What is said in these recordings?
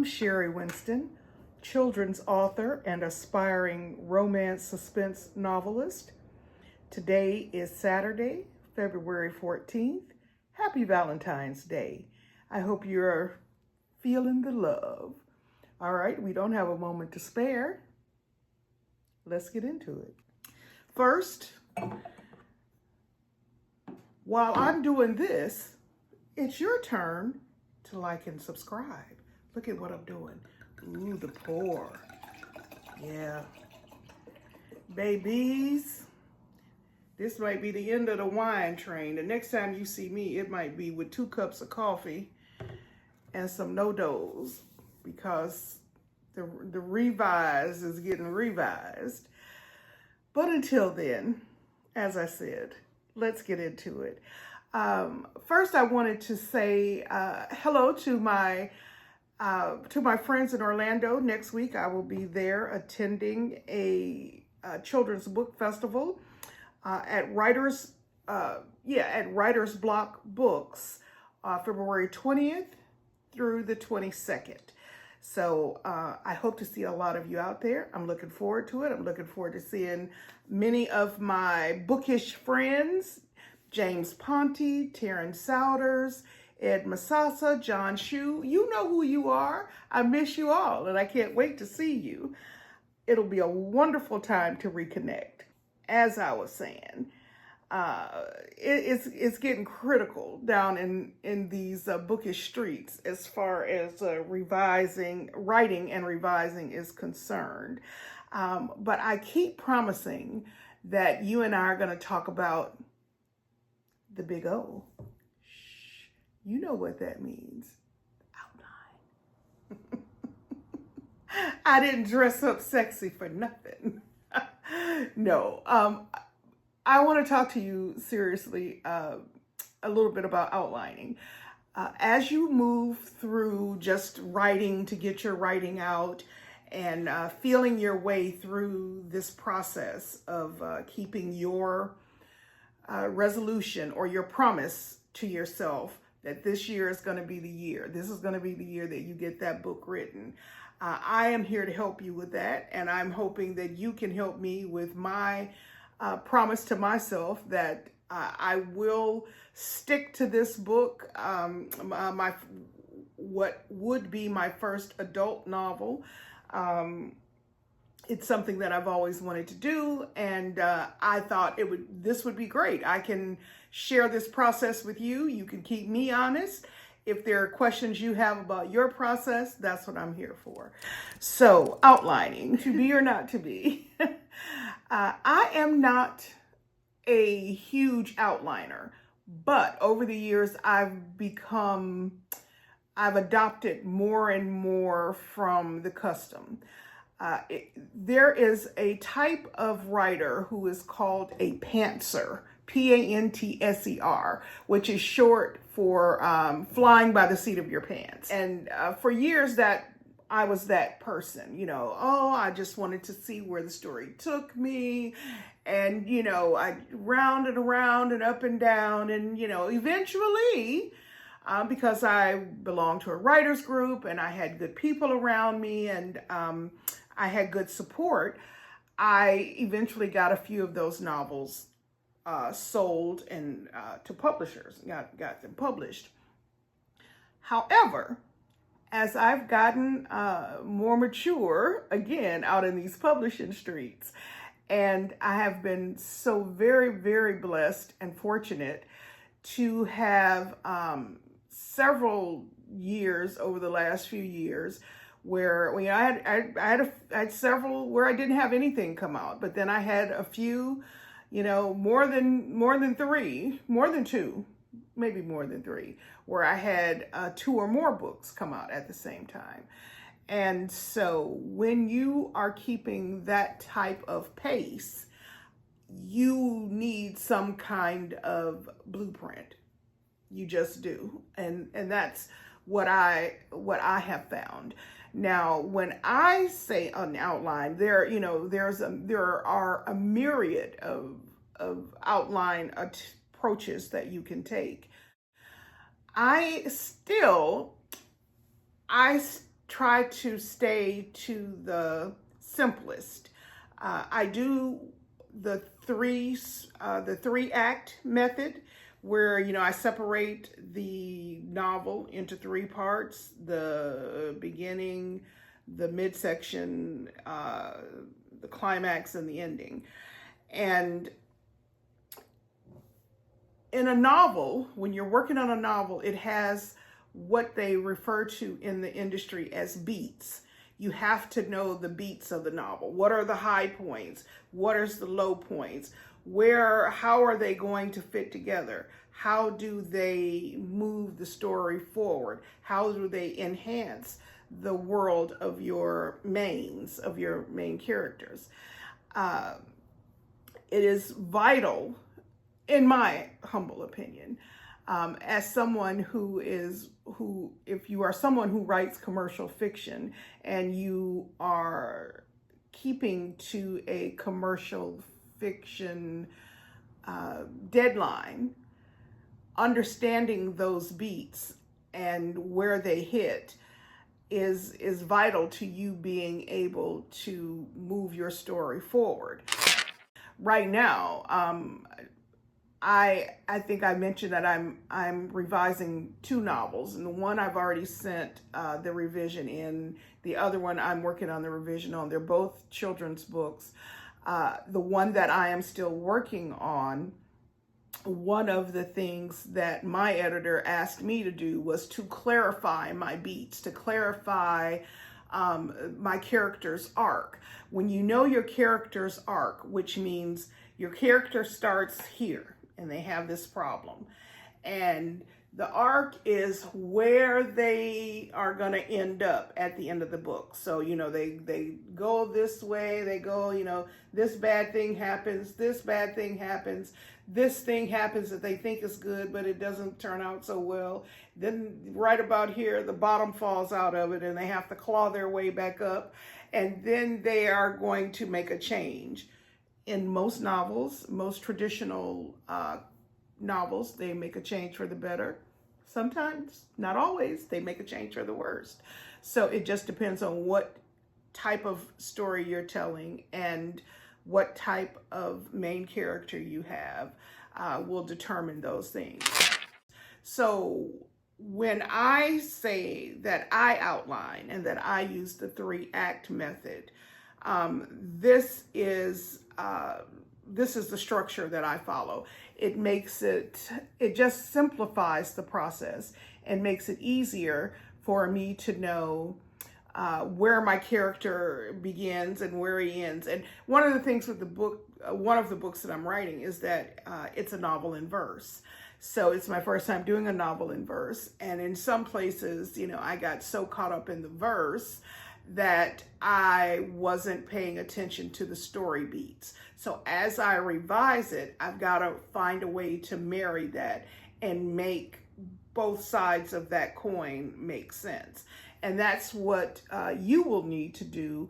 I'm Sherry Winston, children's author and aspiring romance suspense novelist. Today is Saturday, February 14th. Happy Valentine's Day. I hope you're feeling the love. All right, we don't have a moment to spare. Let's get into it. First, while I'm doing this, it's your turn to like and subscribe. Look at what I'm doing. Ooh, the pour. Yeah. Babies, this might be the end of the wine train. The next time you see me, it might be with 2 cups of coffee and some no-dos, because the revise is getting revised. But until then, as I said, let's get into it. First, I wanted to say hello to my friends in Orlando. Next week, I will be there attending a children's book festival at Writers Block Books, February 20th through the 22nd. So I hope to see a lot of you out there. I'm looking forward to it. I'm looking forward to seeing many of my bookish friends: James Ponte, Taryn Souders, Ed Masasa, John Shue. You know who you are. I miss you all, and I can't wait to see you. It'll be a wonderful time to reconnect. As I was saying, it's getting critical down in these bookish streets as far as writing and revising is concerned. But I keep promising that you and I are going to talk about the big O. Shh, you know what that means. Outline. I didn't dress up sexy for nothing. No, I want to talk to you seriously a little bit about outlining. As you move through just writing to get your writing out and feeling your way through this process of keeping your resolution or your promise to yourself that this year is going to be the year. This is going to be the year that you get that book written. I am here to help you with that, and I'm hoping that you can help me with my promise to myself that I will stick to this book, what would be my first adult novel. It's something that I've always wanted to do, and I thought this would be great. I can share this process with you. You can keep me honest. If there are questions you have about your process, that's what I'm here for. So, outlining, to be or not to be. I am not a huge outliner, but over the years, I've adopted more and more from the custom. There is a type of writer who is called a pantser, Pantser, which is short for flying by the seat of your pants. And for years that I was that person, I just wanted to see where the story took me. And, I round and around and up and down. And, eventually, because I belonged to a writer's group and I had good people around me and I had good support, I eventually got a few of those novels sold and to publishers, got them published. However, as I've gotten more mature, again, out in these publishing streets, and I have been so very, very blessed and fortunate to have several years over the last few years where I had several where I didn't have anything come out, but then I had a few, more than 3, more than 2, maybe more than 3, where I had 2 or more books come out at the same time. And so when you are keeping that type of pace, you need some kind of blueprint. You just do. And that's what I have found. Now, when I say an outline, there are a myriad of outline approaches that you can take. I still try to stay to the simplest. I do the three act method, where I separate the novel into three parts: the beginning, the midsection, the climax, and the ending. And in a novel, when you're working on a novel, it has what they refer to in the industry as beats. You have to know the beats of the novel. What are the high points? What are the low points? How are they going to fit together? How do they move the story forward? How do they enhance the world of your main characters? It is vital, in my humble opinion, as someone if you are someone who writes commercial fiction and you are keeping to a commercial fiction deadline, understanding those beats and where they hit is vital to you being able to move your story forward. Right now, I think I mentioned that I'm revising two novels, and the one I've already sent the revision in. The other one I'm working on the revision on. They're both children's books. The one that I am still working on, one of the things that my editor asked me to do was to clarify my beats, to clarify my character's arc. When you know your character's arc, which means your character starts here and they have this problem, and the arc is where they are going to end up at the end of the book. So, they go this way, they go, this bad thing happens, this bad thing happens, this thing happens that they think is good, but it doesn't turn out so well. Then right about here, the bottom falls out of it and they have to claw their way back up. And then they are going to make a change. In most novels, most traditional novels, they make a change for the better. Sometimes, not always, they make a change for the worst. So it just depends on what type of story you're telling and what type of main character you have will determine those things. So when I say that I outline and that I use the 3-act method, this is the structure that I follow. It just simplifies the process and makes it easier for me to know where my character begins and where he ends. And one of the things with the book, one of the books that I'm writing, is that it's a novel in verse. So it's my first time doing a novel in verse. And in some places, I got so caught up in the verse that I wasn't paying attention to the story beats. So as I revise it, I've got to find a way to marry that and make both sides of that coin make sense. And that's what you will need to do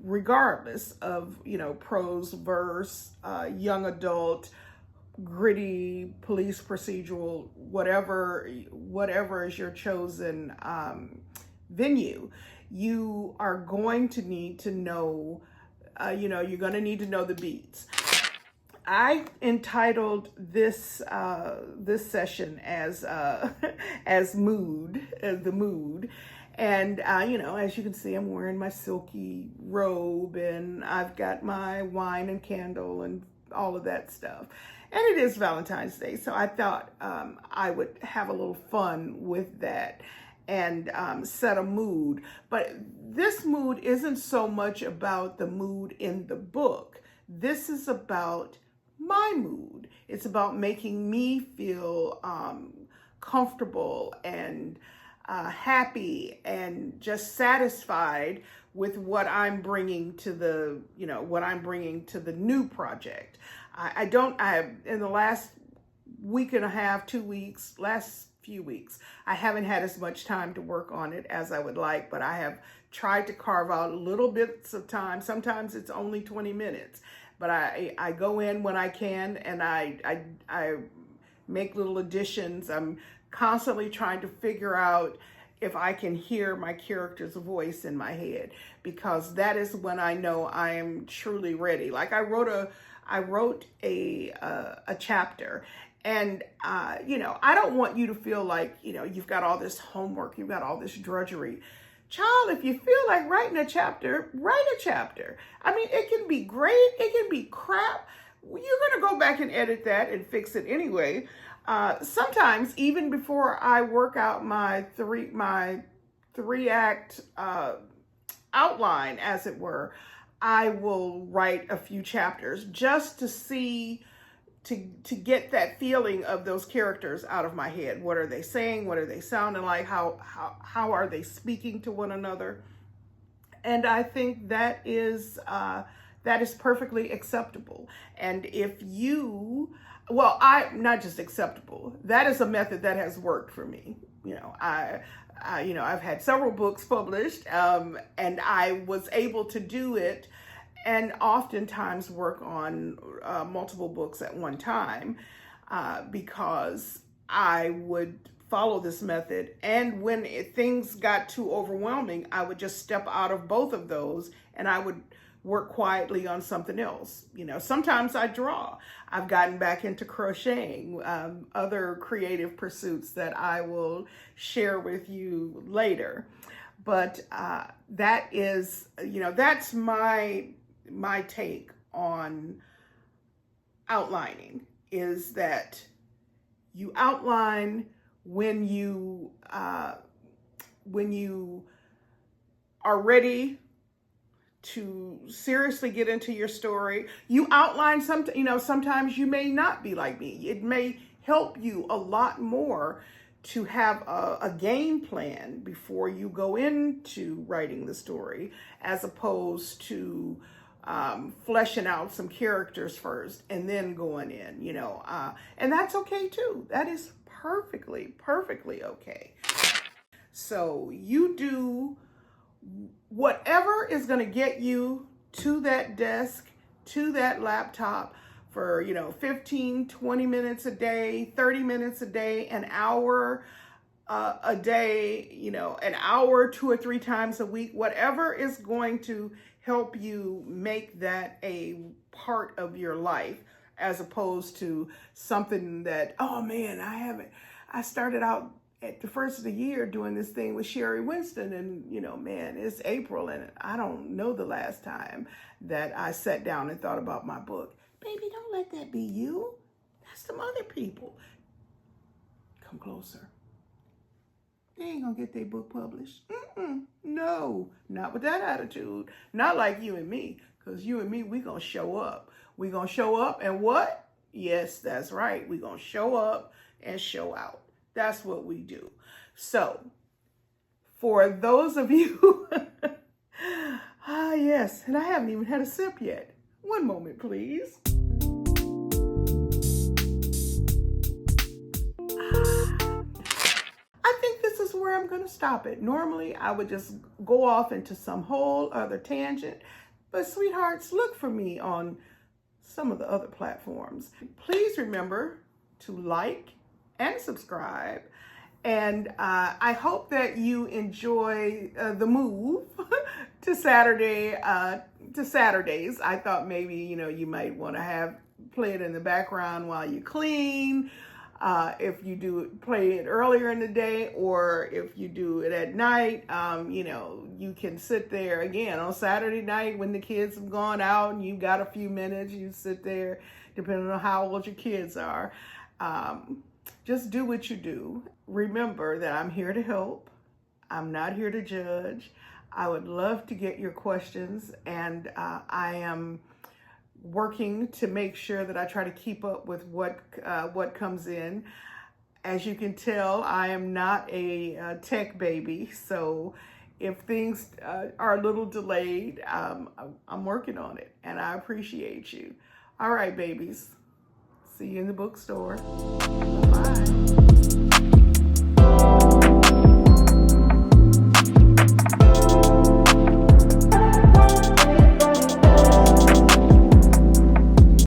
regardless of, prose, verse, young adult, gritty, police procedural, whatever is your chosen venue. You are going to need to know, you're going to need to know the beats. I entitled this session as the mood. And, as you can see, I'm wearing my silky robe and I've got my wine and candle and all of that stuff. And it is Valentine's Day, so I thought I would have a little fun with that and set a mood. But this mood isn't so much about the mood in the book. This is about my mood. It's about making me feel comfortable and happy and just satisfied with what I'm bringing to the new project. In the last week and a half, 2 weeks, last few weeks, I haven't had as much time to work on it as I would like, but I have tried to carve out little bits of time. Sometimes it's only 20 minutes, but I go in when I can and I make little additions. I'm constantly trying to figure out, if I can hear my character's voice in my head, because that is when I know I am truly ready. Like I wrote a chapter, and you know, I don't want you to feel like, you know, you've got all this homework, you've got all this drudgery. Child, if you feel like writing a chapter, write a chapter. I mean, it can be great, it can be crap. You're going to go back and edit that and fix it anyway. Sometimes even before I work out my three act outline, as it were, I will write a few chapters just to see, to get that feeling of those characters out of my head. What are they saying? What are they sounding like? How are they speaking to one another? And I think that is perfectly acceptable. And if you, well, not just acceptable, that is a method that has worked for me. You know, I've had several books published, and I was able to do it and oftentimes work on multiple books at one time, because I would follow this method. And when things got too overwhelming, I would just step out of both of those and I would work quietly on something else. You know, sometimes I draw. I've gotten back into crocheting, other creative pursuits that I will share with you later. But that is, you know, that's my take on outlining, is that you outline when you are ready to seriously get into your story. You outline sometimes you may not be like me. It may help you a lot more to have a game plan before you go into writing the story, as opposed to fleshing out some characters first and then going in, you know, and that's okay too. That is perfectly okay. So you do whatever is going to get you to that desk, to that laptop for, you know, 15, 20 minutes a day, 30 minutes a day, an hour a day, you know, an hour 2 or 3 times a week, whatever is going to help you make that a part of your life, as opposed to something that, oh man, I started out at the first of the year doing this thing with Sherry Winston, and you know, man, it's April and I don't know the last time that I sat down and thought about my book. Baby, don't let that be you. That's some other people. Come closer. They ain't gonna get their book published. No, not with that attitude. Not like you and me, because you and me, we gonna show up. We gonna show up and what? Yes, that's right. We gonna show up and show out. That's what we do. So, for those of you, yes, and I haven't even had a sip yet. One moment, please. I think this is where I'm going to stop it. Normally, I would just go off into some whole other tangent, but sweethearts, look for me on some of the other platforms. Please remember to like and subscribe. And I hope that you enjoy the move to Saturdays. I thought maybe, you know, you might want to play it in the background while you clean. If you play it earlier in the day, or if you do it at night, you know, you can sit there again on Saturday night when the kids have gone out and you've got a few minutes, you sit there, depending on how old your kids are. Just do what you do. Remember that I'm here to help. I'm not here to judge. I would love to get your questions, and I am working to make sure that I try to keep up with what comes in. As you can tell, I am not a tech baby, so if things are a little delayed, I'm working on it, and I appreciate you. All right, babies. See you in the bookstore. Bye.